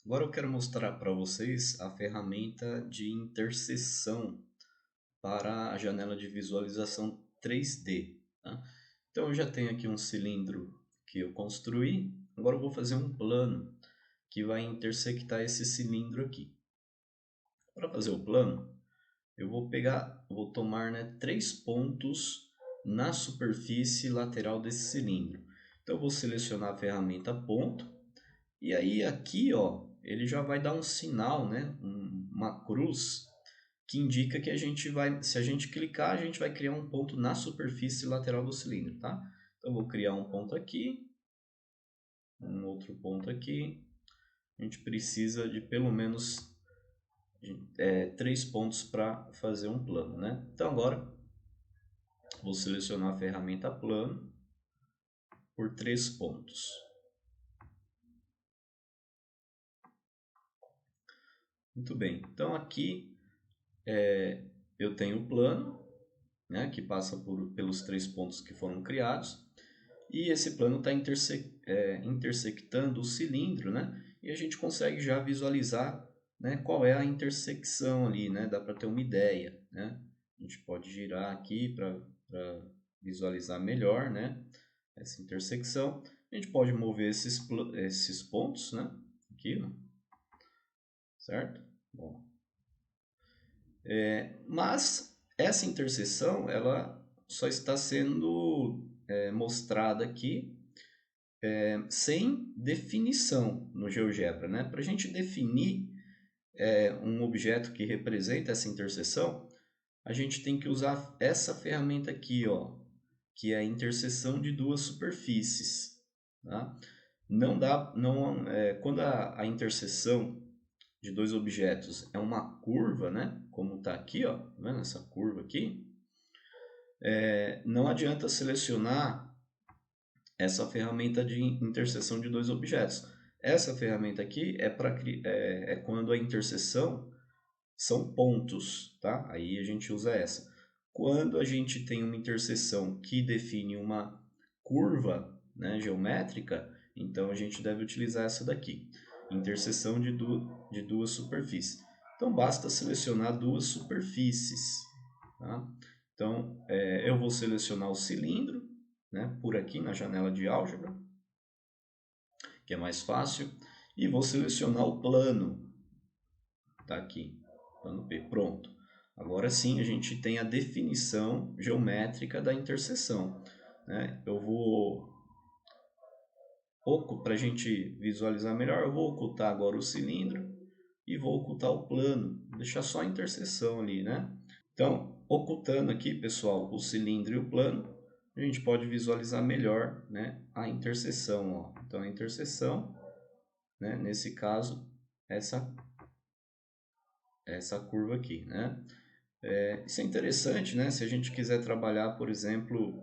Agora eu quero mostrar para vocês a ferramenta de interseção para a janela de visualização 3D. Tá? Então eu já tenho aqui um cilindro que eu construí, agora eu vou fazer um plano que vai intersectar esse cilindro aqui. Para fazer o plano, eu vou tomar 3 pontos na superfície lateral desse cilindro. Então eu vou selecionar a ferramenta ponto. E aí aqui, ó, ele já vai dar um sinal, né? Uma cruz que indica que a gente vai, se a gente clicar, a gente vai criar um ponto na superfície lateral do cilindro, tá? Então eu vou criar um ponto aqui, um outro ponto aqui. A gente precisa de pelo menos 3 pontos para fazer um plano, né? Então agora vou selecionar a ferramenta plano por 3 pontos. Muito bem, então aqui eu tenho o plano, né, que passa pelos 3 pontos que foram criados, e esse plano está intersectando o cilindro, né, e a gente consegue já visualizar, né, qual é a intersecção ali, né, dá para ter uma ideia, né, a gente pode girar aqui para visualizar melhor, né, essa intersecção. A gente pode mover esses pontos, né, aqui, ó, certo? Bom, mas essa interseção ela só está sendo mostrada aqui sem definição no GeoGebra, né? Para a gente definir um objeto que representa essa interseção, a gente tem que usar essa ferramenta aqui, ó, que é a interseção de duas superfícies. Tá? Não dá, não, quando a interseção de dois objetos é uma curva, né? Como está aqui, ó, tá vendo essa curva aqui? Não adianta selecionar essa ferramenta de interseção de dois objetos. Essa ferramenta aqui é quando a interseção são pontos, tá? Aí a gente usa essa. Quando a gente tem uma interseção que define uma curva, né, geométrica, então a gente deve utilizar essa daqui, interseção de duas superfícies. Então basta selecionar duas superfícies, tá? Então eu vou selecionar o cilindro, né, por aqui na janela de álgebra, que é mais fácil, e vou selecionar o plano, tá aqui, plano P, pronto. Agora sim a gente tem a definição geométrica da interseção, né? Eu vou, para a gente visualizar melhor, eu vou ocultar agora o cilindro e vou ocultar o plano, deixar só a interseção ali, né? Então, ocultando aqui, pessoal, o cilindro e o plano, a gente pode visualizar melhor, né, a interseção, ó. Então, a interseção, né, nesse caso, essa curva aqui, né? Isso é interessante, né? Se a gente quiser trabalhar, por exemplo,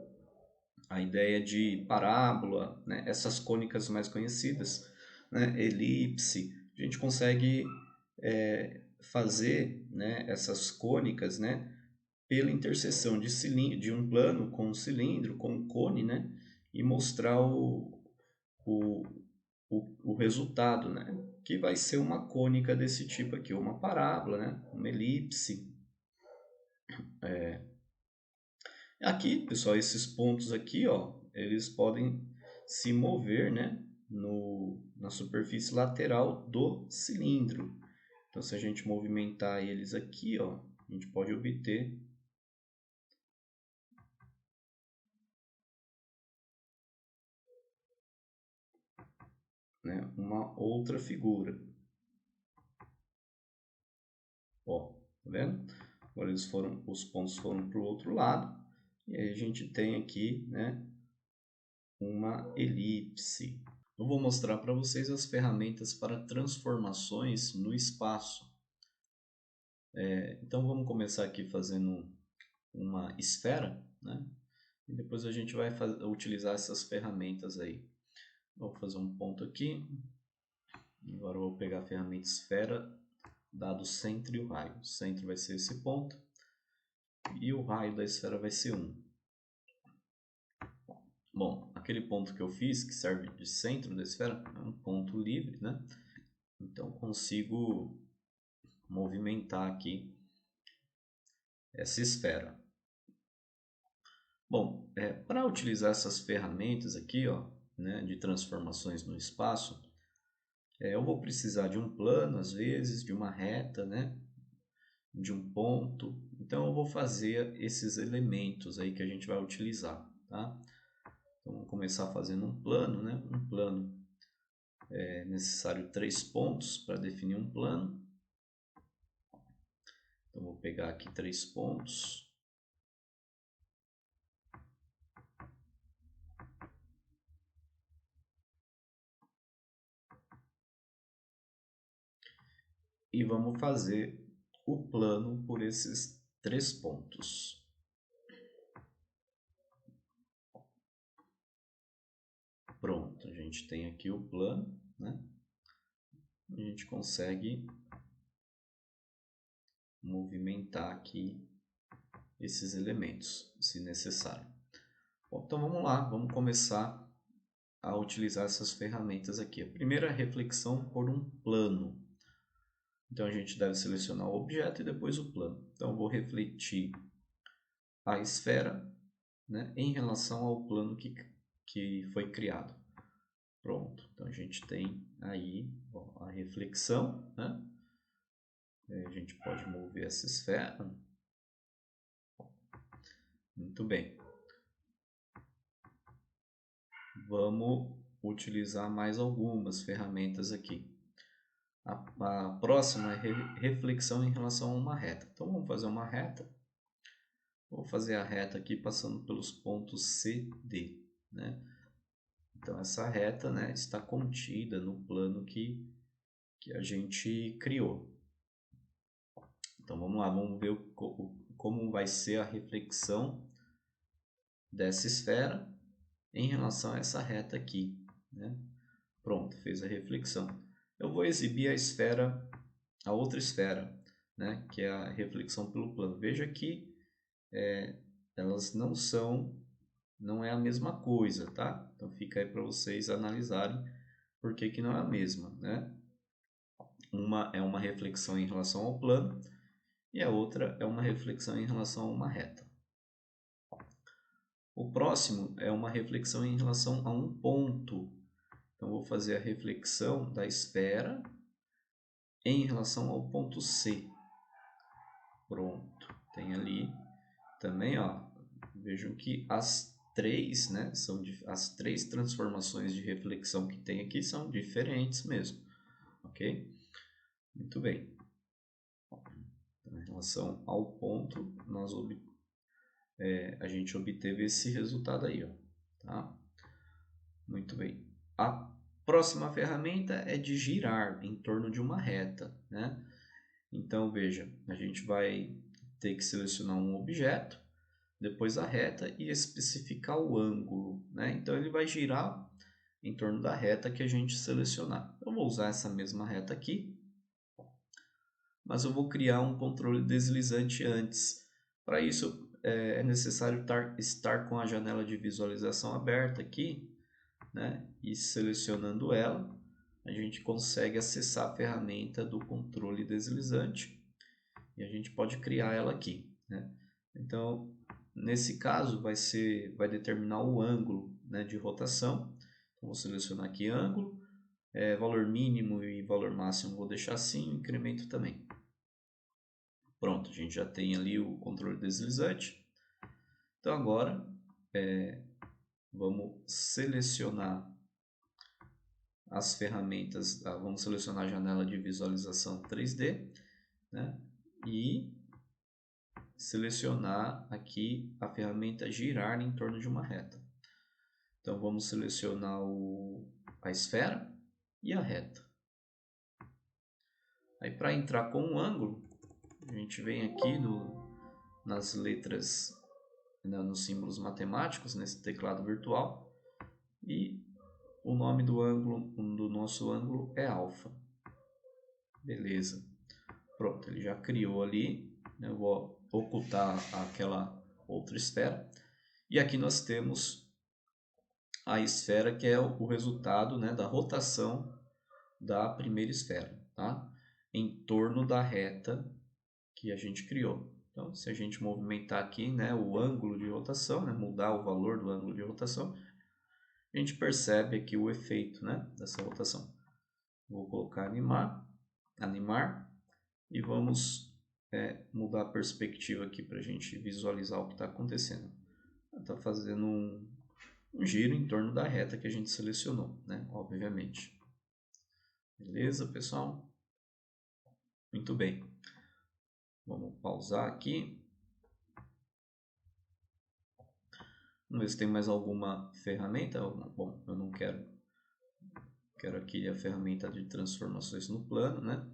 a ideia de parábola, né? Essas cônicas mais conhecidas, né? Elipse, a gente consegue fazer, né, essas cônicas, né, pela interseção de um plano com um cilindro, com um cone, né, e mostrar o, o resultado, né, que vai ser uma cônica desse tipo aqui, uma parábola, né, uma elipse. Aqui, pessoal, esses pontos aqui, ó, eles podem se mover, né, na superfície lateral do cilindro. Então, se a gente movimentar eles aqui, ó, a gente pode obter né, uma outra figura. Ó, tá vendo? Agora os pontos foram para o outro lado e aí a gente tem aqui, né, uma elipse. Eu vou mostrar para vocês as ferramentas para transformações no espaço. Então vamos começar aqui fazendo uma esfera, né? E depois a gente vai utilizar essas ferramentas aí. Vou fazer um ponto aqui. Agora eu vou pegar a ferramenta esfera, dado o centro e o raio. O centro vai ser esse ponto e o raio da esfera vai ser 1. Bom, aquele ponto que eu fiz, que serve de centro da esfera, é um ponto livre, né? Então consigo movimentar aqui essa esfera. Bom, para utilizar essas ferramentas aqui, ó, né, de transformações no espaço, eu vou precisar de um plano, às vezes, de uma reta, né, de um ponto. Então eu vou fazer esses elementos aí que a gente vai utilizar, tá? Então vamos começar fazendo um plano, né? Um plano é necessário 3 pontos para definir um plano. Então vou pegar aqui 3 pontos. E vamos fazer o plano por esses 3 pontos. Pronto, a gente tem aqui o plano, né? A gente consegue movimentar aqui esses elementos, se necessário. Bom, então vamos lá, vamos começar a utilizar essas ferramentas aqui. A primeira é a reflexão por um plano. Então a gente deve selecionar o objeto e depois o plano. Então eu vou refletir a esfera, né, em relação ao plano que foi criado. Pronto, então a gente tem aí, ó, a reflexão, né? A gente pode mover essa esfera. Muito bem. Vamos utilizar mais algumas ferramentas aqui. A próxima é reflexão em relação a uma reta. Então vamos fazer uma reta. Vou fazer a reta aqui passando pelos pontos C, D, né? Então essa reta, né, está contida no plano que a gente criou. Então vamos lá, vamos ver como vai ser a reflexão dessa esfera em relação a essa reta aqui, né? Pronto, fez a reflexão. Eu vou exibir a esfera, a outra esfera, né, que é a reflexão pelo plano. Veja que elas não é a mesma coisa, tá? Então fica aí para vocês analisarem por que não é a mesma, né? Uma é uma reflexão em relação ao plano e a outra é uma reflexão em relação a uma reta. O próximo é uma reflexão em relação a um ponto. Então vou fazer a reflexão da esfera em relação ao ponto C. Pronto, tem ali também, ó, vejam que as três, né, as 3 transformações de reflexão que tem aqui são diferentes mesmo, ok? Muito bem. Então, em relação ao ponto, a gente obteve esse resultado aí, ó, tá? Muito bem. A próxima ferramenta é de girar em torno de uma reta, né? Então, veja, a gente vai ter que selecionar um objeto, depois a reta e especificar o ângulo, né? Então, ele vai girar em torno da reta que a gente selecionar. Eu vou usar essa mesma reta aqui, mas eu vou criar um controle deslizante antes. Para isso, é necessário estar com a janela de visualização aberta aqui, né? E selecionando ela, a gente consegue acessar a ferramenta do controle deslizante e a gente pode criar ela aqui, né? Então, nesse caso, vai determinar o ângulo, né, de rotação. Então, vou selecionar aqui ângulo, valor mínimo e valor máximo vou deixar assim, o incremento também. Pronto, a gente já tem ali o controle deslizante. Então agora vamos selecionar as ferramentas, vamos selecionar a janela de visualização 3D, né? E selecionar aqui a ferramenta girar em torno de uma reta. Então vamos selecionar a esfera e a reta. Aí para entrar com um ângulo, a gente vem aqui nas letras, né, nos símbolos matemáticos, nesse teclado virtual, e o nome do ângulo, do nosso ângulo é alfa. Beleza. Pronto, ele já criou ali. Eu vou ocultar aquela outra esfera. E aqui nós temos a esfera que é o resultado, né, da rotação da primeira esfera, tá? Em torno da reta que a gente criou. Então, se a gente movimentar aqui, né, o ângulo de rotação, né, mudar o valor do ângulo de rotação, a gente percebe aqui o efeito, né, dessa rotação. Vou colocar animar, e vamos mudar a perspectiva aqui para a gente visualizar o que está acontecendo. Está fazendo um giro em torno da reta que a gente selecionou, né, obviamente. Beleza, pessoal? Muito bem. Vamos pausar aqui. Vamos ver se tem mais alguma ferramenta. Bom, eu não quero. Quero aqui a ferramenta de transformações no plano, né?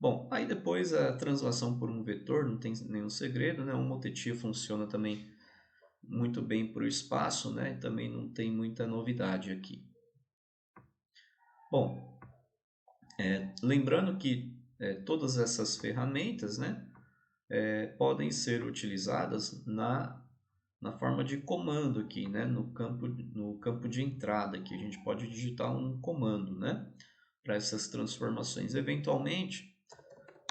Bom, aí depois a translação por um vetor, não tem nenhum segredo, né? O motetia funciona também muito bem para o espaço, né? Também não tem muita novidade aqui. Bom, lembrando que todas essas ferramentas, né? Podem ser utilizadas na forma de comando aqui, né? No campo de entrada aqui, a gente pode digitar um comando, né? Para essas transformações. Eventualmente,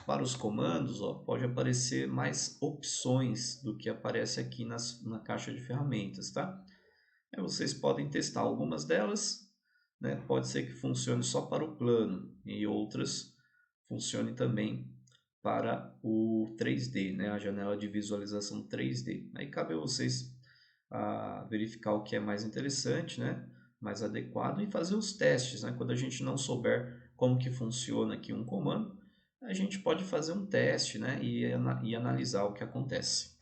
para os comandos, ó, pode aparecer mais opções do que aparece aqui na caixa de ferramentas, tá? Vocês podem testar algumas delas, né? Pode ser que funcione só para o plano e outras funcionem também para o 3D, né? A janela de visualização 3D. Aí cabe a vocês verificar o que é mais interessante, né? Mais adequado e fazer os testes, né? Quando a gente não souber como que funciona aqui um comando, a gente pode fazer um teste, né? E analisar o que acontece.